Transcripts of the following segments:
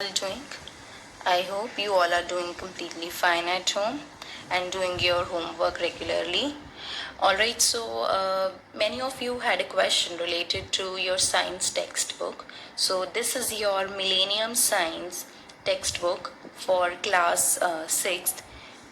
All doing? I hope you all are doing completely fine at home and doing your homework regularly. Alright, so many of you had a question related to your science textbook. So, this is your Millennium Science textbook for class 6th.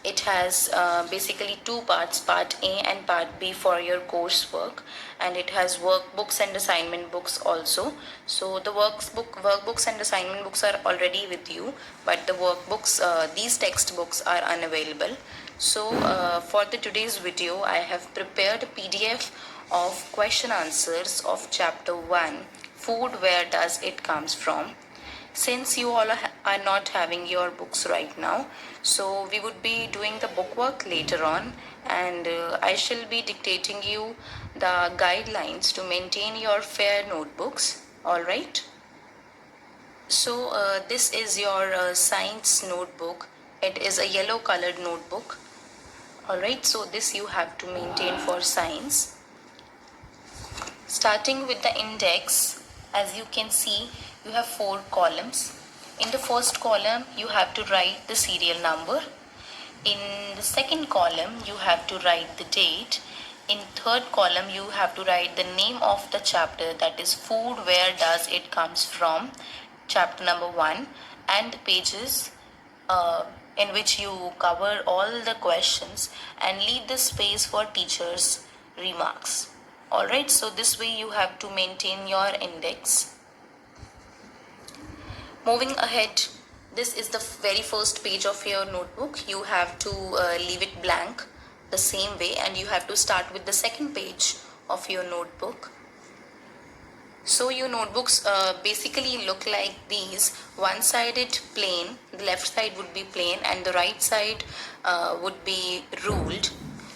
It has basically two parts, part A and part B for your coursework, and it has workbooks and assignment books also. So the workbooks and assignment books are already with you, but the workbooks, these textbooks are unavailable. So for the today's video, I have prepared a PDF of question answers of chapter 1, food, where does it comes from. Since you all are not having your books right now, so we would be doing the bookwork later on, and I shall be dictating you the guidelines to maintain your fair notebooks. All right, so this is your science notebook. It is a yellow colored notebook. All right, so this you have to maintain for science. Starting with the index, as you can see, you have 4 columns. In the first column, you have to write the serial number. In the second column, you have to write the date. In third column, you have to write the name of the chapter, that is food, where does it comes from, chapter number 1, and the pages in which you cover all the questions and leave the space for teachers' remarks. Alright, so this way you have to maintain your index. Moving ahead, this is the very first page of your notebook. You have to leave it blank the same way, and you have to start with the second page of your notebook. So your notebooks basically look like these. One sided plain, the left side would be plain and the right side would be ruled.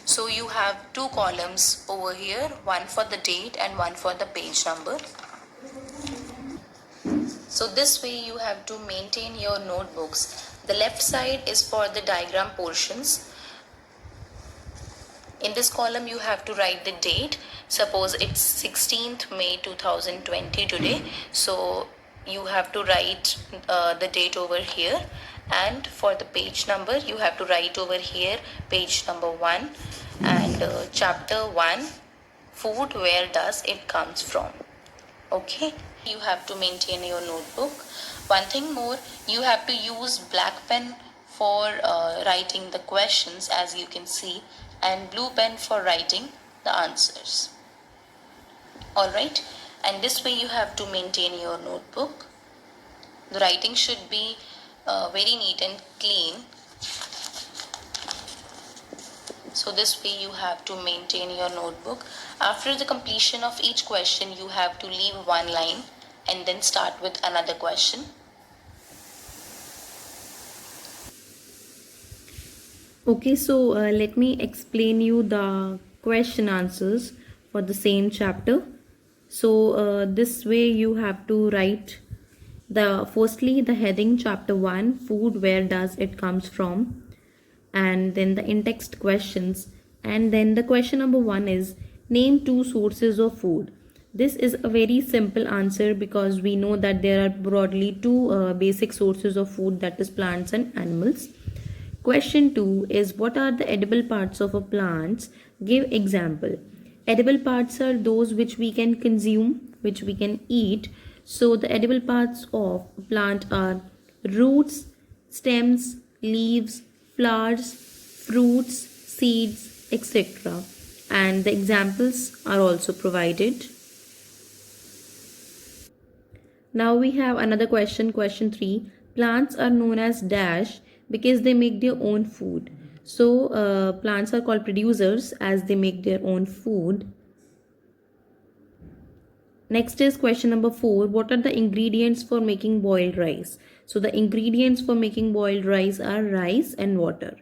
So you have 2 columns over here, one for the date and one for the page number. So this way you have to maintain your notebooks. The left side is for the diagram portions. In this column you have to write the date. Suppose it's 16th May 2020 today. So you have to write the date over here. And for the page number, you have to write over here page number 1 and chapter 1, food, where does it comes from. Okay, you have to maintain your notebook. One thing more, you have to use black pen for writing the questions, as you can see, and blue pen for writing the answers. Alright, and this way you have to maintain your notebook. The writing should be very neat and clean. So this way you have to maintain your notebook. After the completion of each question, you have to leave one line and then start with another question. Okay, so let me explain you the question answers for the same chapter. So this way you have to write firstly the heading chapter 1, food, where does it comes from, and then the in-text questions, and then the question number 1 is name 2 sources of food. This is a very simple answer because we know that there are broadly 2 basic sources of food, that is plants and animals. Question 2 is what are the edible parts of a plant? Give example. Edible parts are those which we can consume, which we can eat. So the edible parts of a plant are roots, stems, leaves, flowers, fruits, seeds, etc. And the examples are also provided. Now we have another question, question 3. Plants are known as dash because they make their own food. So plants are called producers as they make their own food. Next is question number 4. What are the ingredients for making boiled rice? So the ingredients for making boiled rice are rice and water.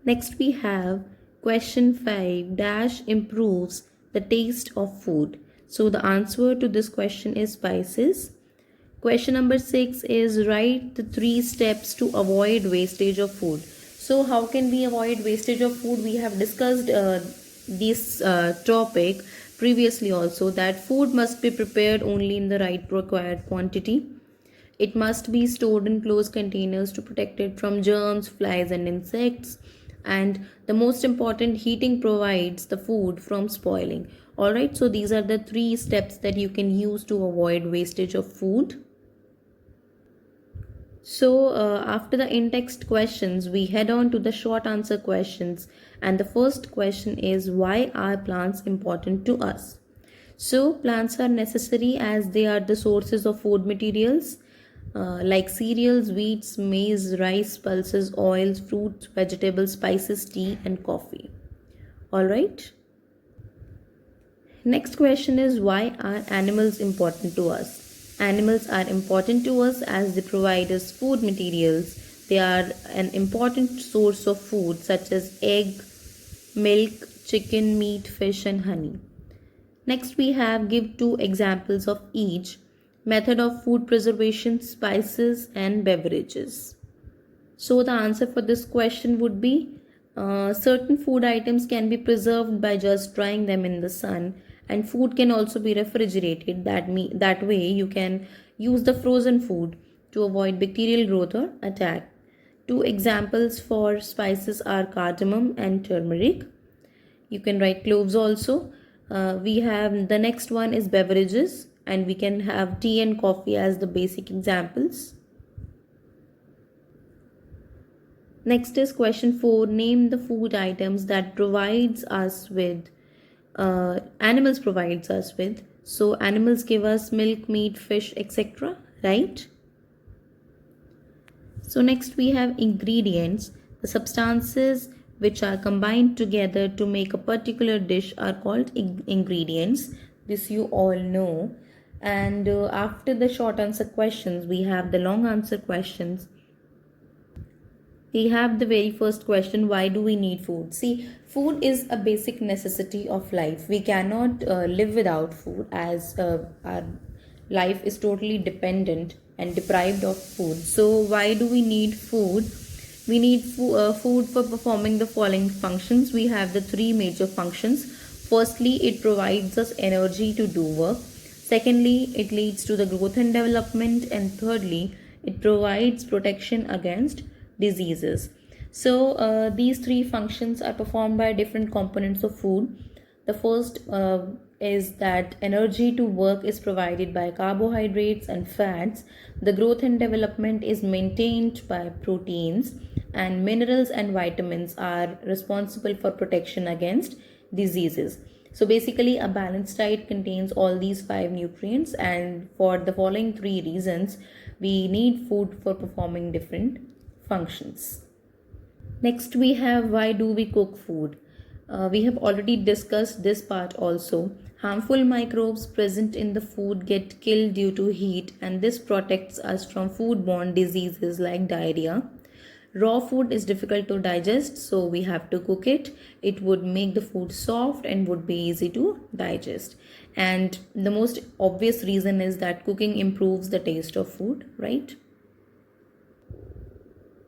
Next we have question 5. Dash improves the taste of food. So the answer to this question is spices. Question number 6 is write the 3 steps to avoid wastage of food. So how can we avoid wastage of food? We have discussed this topic previously also, that food must be prepared only in the right required quantity. It must be stored in closed containers to protect it from germs, flies, and insects. And the most important, heating provides the food from spoiling. Alright, so these are the three steps that you can use to avoid wastage of food. So, after the in-text questions, we head on to the short answer questions. And the first question is, why are plants important to us? So, plants are necessary as they are the sources of food materials like cereals, wheats, maize, rice, pulses, oils, fruits, vegetables, spices, tea, and coffee. All right. Next question is, why are animals important to us? Animals are important to us as they provide us food materials. They are an important source of food such as egg, milk, chicken, meat, fish, and honey. Next, we have give two examples of each method of food preservation, spices, and beverages. So, the answer for this question would be certain food items can be preserved by just drying them in the sun, and food can also be refrigerated. That way, you can use the frozen food to avoid bacterial growth or attack. Two examples for spices are cardamom and turmeric. You can write cloves also. We have the next one is beverages, and we can have tea and coffee as the basic examples. Next is question 4. Name the food items that provides us with animals provides us with. So animals give us milk, meat, fish, etc. Right? So next we have ingredients. The substances which are combined together to make a particular dish are called ingredients. This you all know. And after the short answer questions, we have the long answer questions. We have the very first question, why do we need food? See, food is a basic necessity of life. We cannot live without food as our life is totally dependent and deprived of food. So why do we need food? We need food for performing the following functions. We have the three major functions. Firstly, it provides us energy to do work. Secondly, it leads to the growth and development. And thirdly, it provides protection against diseases. So these three functions are performed by different components of food. The first is that energy to work is provided by carbohydrates and fats. The growth and development is maintained by proteins, and minerals and vitamins are responsible for protection against diseases. So basically, a balanced diet contains all these five nutrients, and for the following three reasons, we need food for performing different functions. Next, we have why do we cook food? We have already discussed this part also. Harmful microbes present in the food get killed due to heat, and this protects us from foodborne diseases like diarrhea. Raw food is difficult to digest, so we have to cook it. It would make the food soft and would be easy to digest. And the most obvious reason is that cooking improves the taste of food, right?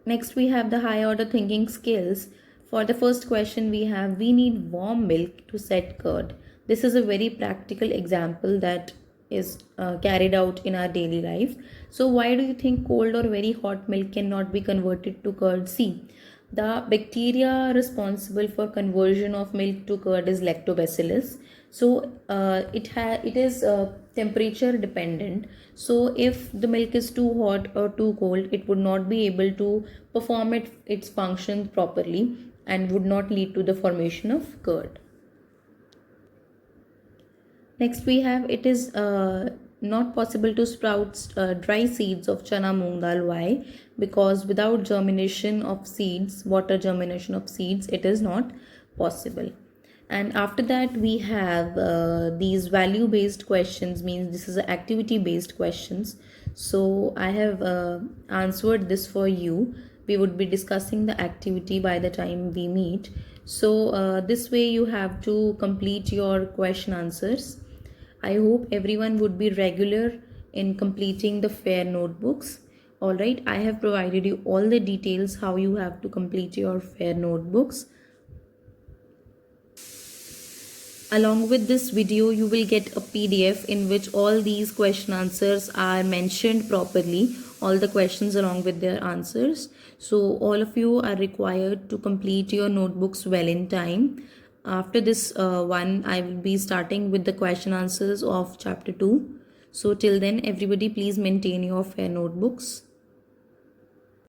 Next, we have the high order thinking skills. For the first question, we need warm milk to set curd. This is a very practical example that is carried out in our daily life. So, why do you think cold or very hot milk cannot be converted to curd? See, the bacteria responsible for conversion of milk to curd is lactobacillus. So it is temperature dependent. So if the milk is too hot or too cold, it would not be able to perform its function properly and would not lead to the formation of curd. Next we have, it is not possible to sprout dry seeds of chana moong dal. Why? Because without germination of seeds, water germination of seeds, it is not possible. And after that we have these value based questions, means this is activity based questions. So I have answered this for you. We would be discussing the activity by the time we meet. So this way you have to complete your question answers. I hope everyone would be regular in completing the FAIR notebooks. Alright, I have provided you all the details how you have to complete your FAIR notebooks. Along with this video, you will get a PDF in which all these question answers are mentioned properly. all the questions along with their answers. So all of you are required to complete your notebooks well in time. After this one, I will be starting with the question answers of chapter 2. So till then, everybody please maintain your fair notebooks.